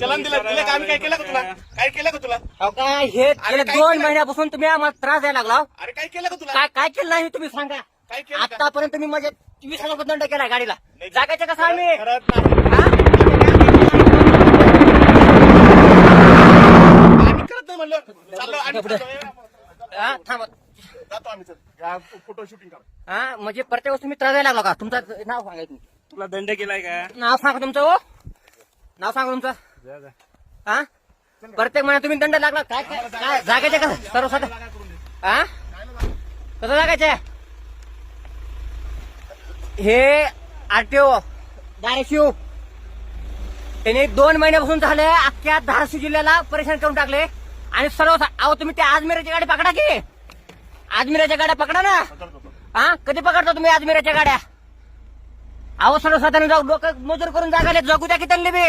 चलन दिलं दिलं का? आम्ही काय केलं का तुला? काय केलं का तुला? अहो काय हे गेल्या काय 2 केलं? महिन्यापासून तुम्ही आम्हाला त्रास द्यायला लागला. अरे काय केलं का तुला? काय काय केलं नाही तुम्ही सांगा. काय केलं का? आतापर्यंत तुम्ही म्हणजे 20,000 रुपये दंड केलाय गाडीला. जागायचं कसं आम्ही करत नाही. हा? आम्ही करत नाही म्हणलं. चाललो आम्ही चाललो. हा, थांबा. जातो आम्ही. चल. या फोटो शूटिंग कर. हा म्हणजे प्रत्येक वेळेस तुम्ही त्रास द्यायला लागला का? तुमचं नाव सांगा तुम्ही. तुला दंड केलाय का? नाव सांगा तुमचं. हो नाव सांगा तुमचं. हा प्रत्येक महिन्यात तुम्ही दंड लागला. काय काय काय जागायचे का सर्वसाधारण? हा कसं जागायचे? हे आरटीओ धाराशिव त्यांनी 2 महिन्यापासून झाले अख्ख्या धाराशिव जिल्ह्याला परेशान करून टाकले. आणि सर्व अहो तुम्ही त्या आजमिराच्या गाडी पकडा की. आजमिराच्या गाड्या पकडा ना. हा कधी पकडता तुम्ही आजमिराच्या गाड्या? अहो सर्वसाधारण जाऊ लोक मजूर करून जागाले जगू द्या की त्यांनी बी.